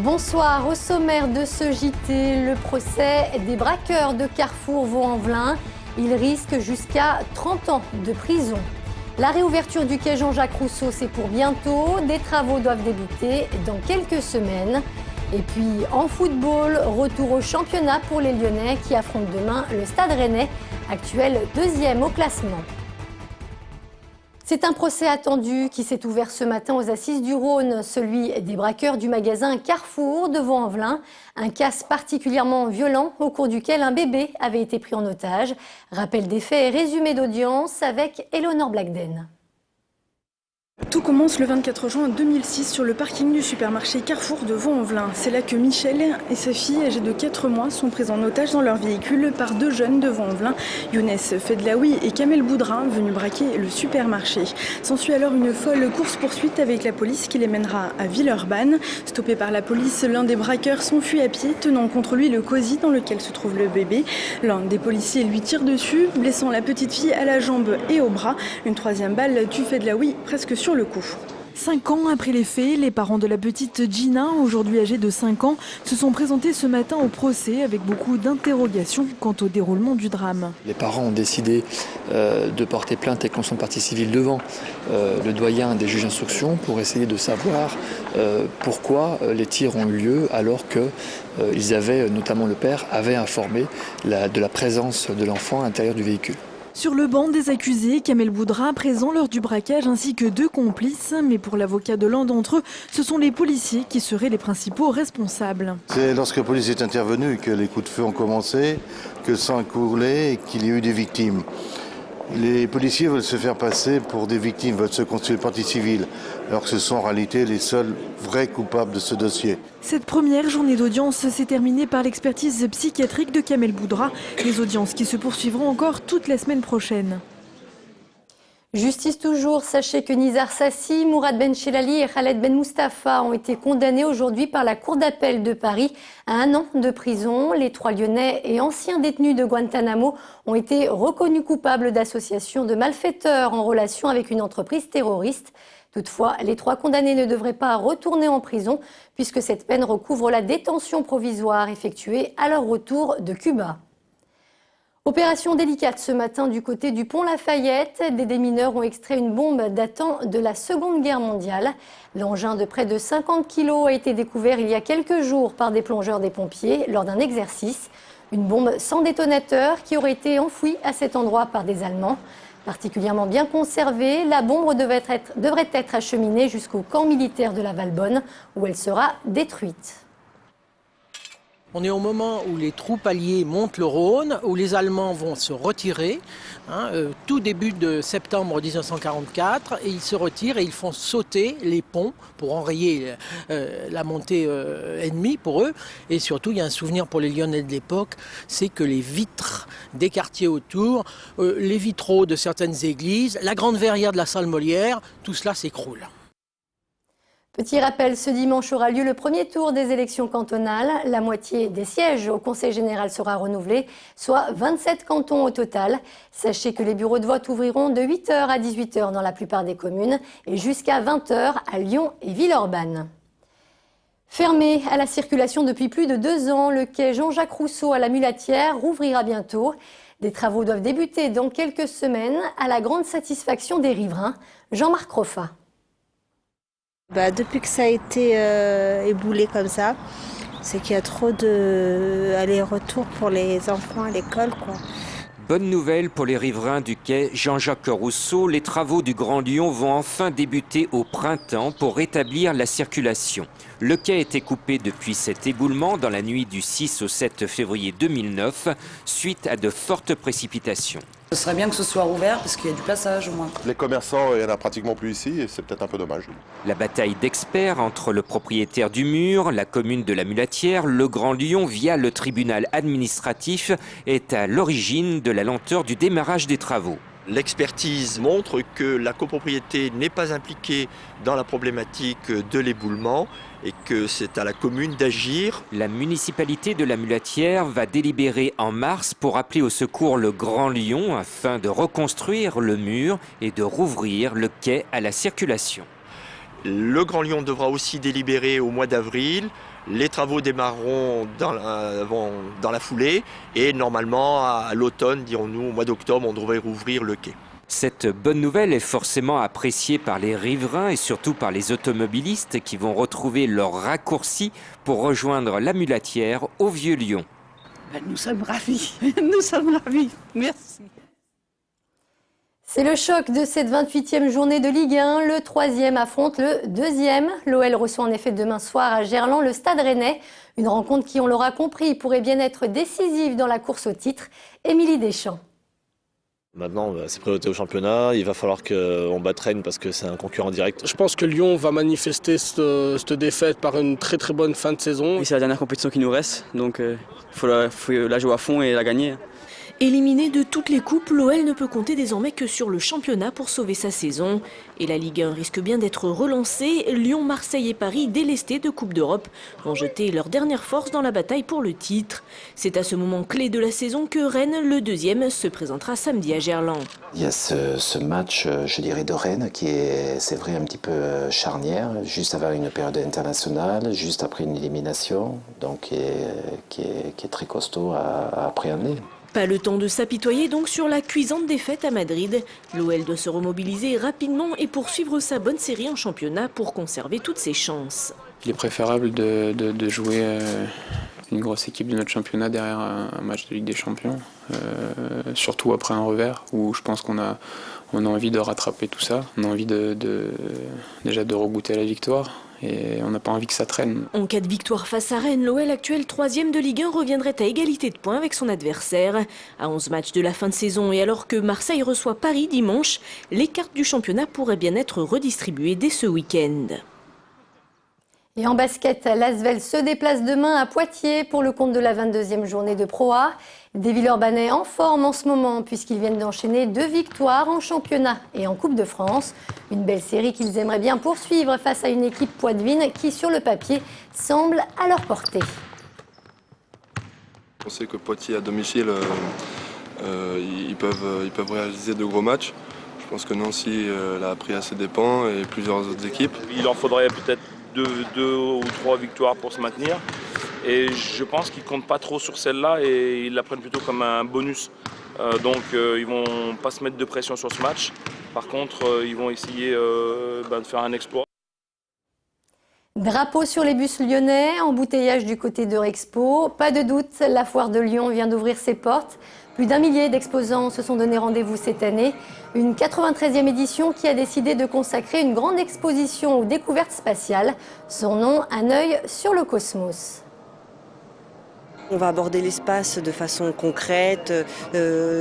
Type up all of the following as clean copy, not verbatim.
Bonsoir, au sommaire de ce JT, le procès des braqueurs de Carrefour Vaux-en-Velin. Ils risquent jusqu'à 30 ans de prison. La réouverture du quai Jean-Jacques Rousseau, c'est pour bientôt. Des travaux doivent débuter dans quelques semaines. Et puis en football, retour au championnat pour les Lyonnais qui affrontent demain le Stade Rennais, actuel 2e au classement. C'est un procès attendu qui s'est ouvert ce matin aux Assises du Rhône, celui des braqueurs du magasin Carrefour de Vaux-en-Velin. Un casse particulièrement violent au cours duquel un bébé avait été pris en otage. Rappel des faits et résumé d'audience avec Éléonore Blackden. Tout commence le 24 juin 2006 sur le parking du supermarché Carrefour de Vaux-en-Velin. C'est là que Michel et sa fille, âgée de 4 mois, sont pris en otage dans leur véhicule par 2 jeunes de Vaux-en-Velin, Younes Fedlaoui et Kamel Boudra, venus braquer le supermarché. S'ensuit alors une folle course-poursuite avec la police qui les mènera à Villeurbanne. Stoppé par la police, l'un des braqueurs s'enfuit à pied, tenant contre lui le cosy dans lequel se trouve le bébé. L'un des policiers lui tire dessus, blessant la petite fille à la jambe et au bras. Une 3e balle tue Fedlaoui presque sur le coup. 5 ans après les faits, les parents de la petite Gina, aujourd'hui âgée de 5 ans, se sont présentés ce matin au procès avec beaucoup d'interrogations quant au déroulement du drame. Les parents ont décidé de porter plainte et qu'on soit partie civile devant le doyen des juges d'instruction pour essayer de savoir pourquoi les tirs ont eu lieu alors qu'ils avaient, notamment le père, avait informé de la présence de l'enfant à l'intérieur du véhicule. Sur le banc des accusés, Kamel Boudra, présent lors du braquage, ainsi que 2 complices. Mais pour l'avocat de l'un d'entre eux, ce sont les policiers qui seraient les principaux responsables. C'est lorsque la police est intervenue que les coups de feu ont commencé, que le sang a coulé et qu'il y a eu des victimes. Les policiers veulent se faire passer pour des victimes, veulent se constituer partie civile, alors que ce sont en réalité les seuls vrais coupables de ce dossier. Cette première journée d'audience s'est terminée par l'expertise psychiatrique de Kamel Boudra. Les audiences qui se poursuivront encore toute la semaine prochaine. Justice toujours, sachez que Nizar Sassi, Mourad Benchelali et Khaled Ben Mustafa ont été condamnés aujourd'hui par la Cour d'appel de Paris à 1 an de prison. Les 3 Lyonnais et anciens détenus de Guantanamo ont été reconnus coupables d'association de malfaiteurs en relation avec une entreprise terroriste. Toutefois, les 3 condamnés ne devraient pas retourner en prison puisque cette peine recouvre la détention provisoire effectuée à leur retour de Cuba. Opération délicate ce matin du côté du pont Lafayette. Des démineurs ont extrait une bombe datant de la Seconde Guerre mondiale. L'engin de près de 50 kilos a été découvert il y a quelques jours par des plongeurs des pompiers lors d'un exercice. Une bombe sans détonateur qui aurait été enfouie à cet endroit par des Allemands. Particulièrement bien conservée, la bombe devrait être acheminée jusqu'au camp militaire de la Valbonne où elle sera détruite. On est au moment où les troupes alliées montent le Rhône, où les Allemands vont se retirer, tout début de septembre 1944, et ils se retirent et ils font sauter les ponts pour enrayer la montée ennemie pour eux. Et surtout, il y a un souvenir pour les Lyonnais de l'époque, c'est que les vitres des quartiers autour, les vitraux de certaines églises, la grande verrière de la salle Molière, tout cela s'écroule. Petit rappel, ce dimanche aura lieu le premier tour des élections cantonales. La moitié des sièges au Conseil général sera renouvelée, soit 27 cantons au total. Sachez que les bureaux de vote ouvriront de 8h à 18h dans la plupart des communes et jusqu'à 20h à Lyon et Villeurbanne. Fermé à la circulation depuis plus de 2 ans, le quai Jean-Jacques Rousseau à la Mulatière rouvrira bientôt. Des travaux doivent débuter dans quelques semaines à la grande satisfaction des riverains. Jean-Marc Roffa. Depuis que ça a été éboulé comme ça, c'est qu'il y a trop d'aller-retour pour les enfants à l'école, quoi. Bonne nouvelle pour les riverains du quai Jean-Jacques Rousseau. Les travaux du Grand Lyon vont enfin débuter au printemps pour rétablir la circulation. Le quai a été coupé depuis cet éboulement dans la nuit du 6 au 7 février 2009, suite à de fortes précipitations. Ce serait bien que ce soit rouvert parce qu'il y a du passage au moins. Les commerçants, il n'y en a pratiquement plus ici et c'est peut-être un peu dommage. La bataille d'experts entre le propriétaire du mur, la commune de la Mulatière, le Grand Lyon via le tribunal administratif est à l'origine de la lenteur du démarrage des travaux. L'expertise montre que la copropriété n'est pas impliquée dans la problématique de l'éboulement et que c'est à la commune d'agir. La municipalité de la Mulatière va délibérer en mars pour appeler au secours le Grand Lyon afin de reconstruire le mur et de rouvrir le quai à la circulation. Le Grand Lyon devra aussi délibérer au mois d'avril Les travaux démarreront dans la foulée et normalement à l'automne, dirons-nous, au mois d'octobre, on devrait rouvrir le quai. Cette bonne nouvelle est forcément appréciée par les riverains et surtout par les automobilistes qui vont retrouver leur raccourci pour rejoindre la Mulatière au Vieux-Lyon. Nous sommes ravis, nous sommes ravis, merci. C'est le choc de cette 28e journée de Ligue 1. Le 3e affronte le 2e. L'OL reçoit en effet demain soir à Gerland le Stade Rennais. Une rencontre qui, on l'aura compris, pourrait bien être décisive dans la course au titre. Émilie Deschamps. Maintenant, c'est priorité au championnat. Il va falloir qu'on batte Rennes parce que c'est un concurrent direct. Je pense que Lyon va manifester cette défaite par une très très bonne fin de saison. Oui, c'est la dernière compétition qui nous reste, donc il faut la jouer à fond et la gagner. Éliminé de toutes les coupes, l'OL ne peut compter désormais que sur le championnat pour sauver sa saison. Et la Ligue 1 risque bien d'être relancée. Lyon, Marseille et Paris, délestés de Coupe d'Europe, vont jeter leur dernière force dans la bataille pour le titre. C'est à ce moment clé de la saison que Rennes, le 2e, se présentera samedi à Gerland. Il y a ce match, je dirais, de Rennes qui est, c'est vrai, un petit peu charnière, juste avant une période internationale, juste après une élimination, donc qui est très costaud à appréhender. Pas le temps de s'apitoyer donc sur la cuisante défaite à Madrid. L'OL doit se remobiliser rapidement et poursuivre sa bonne série en championnat pour conserver toutes ses chances. Il est préférable de jouer une grosse équipe de notre championnat derrière un match de Ligue des Champions, surtout après un revers où je pense qu'on a envie de rattraper tout ça, on a envie déjà de regoûter à la victoire. Et on n'a pas envie que ça traîne. En cas de victoire face à Rennes, l'OL actuel 3e de Ligue 1 reviendrait à égalité de points avec son adversaire. À 11 matchs de la fin de saison et alors que Marseille reçoit Paris dimanche, les cartes du championnat pourraient bien être redistribuées dès ce week-end. Et en basket, l'Asvel se déplace demain à Poitiers pour le compte de la 22e journée de Pro A. Des Villeurbanais en forme en ce moment puisqu'ils viennent d'enchaîner 2 victoires en championnat et en Coupe de France. Une belle série qu'ils aimeraient bien poursuivre face à une équipe poitevine qui, sur le papier, semble à leur portée. On sait que Poitiers à domicile, ils peuvent réaliser de gros matchs. Je pense que Nancy l'a appris à ses dépens et plusieurs autres équipes. Il en faudrait peut-être 2 ou 3 victoires pour se maintenir. Et je pense qu'ils ne comptent pas trop sur celle-là et ils la prennent plutôt comme un bonus. Donc ils ne vont pas se mettre de pression sur ce match. Par contre, ils vont essayer de faire un exploit. Drapeau sur les bus lyonnais, embouteillage du côté d'Eurexpo. Pas de doute, la foire de Lyon vient d'ouvrir ses portes. Plus d'1 millier d'exposants se sont donné rendez-vous cette année. Une 93e édition qui a décidé de consacrer une grande exposition aux découvertes spatiales. Son nom, un œil sur le cosmos. On va aborder l'espace de façon concrète,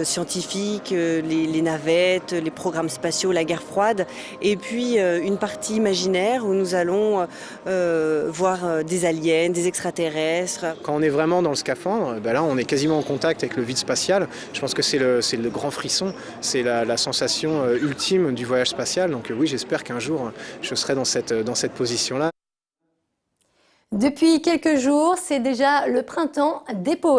scientifique, les navettes, les programmes spatiaux, la guerre froide, et puis une partie imaginaire où nous allons voir des aliens, des extraterrestres. Quand on est vraiment dans le scaphandre, là on est quasiment en contact avec le vide spatial. Je pense que c'est le grand frisson, c'est la sensation ultime du voyage spatial. Donc oui, j'espère qu'un jour je serai dans cette position-là. Depuis quelques jours, c'est déjà le printemps des poètes.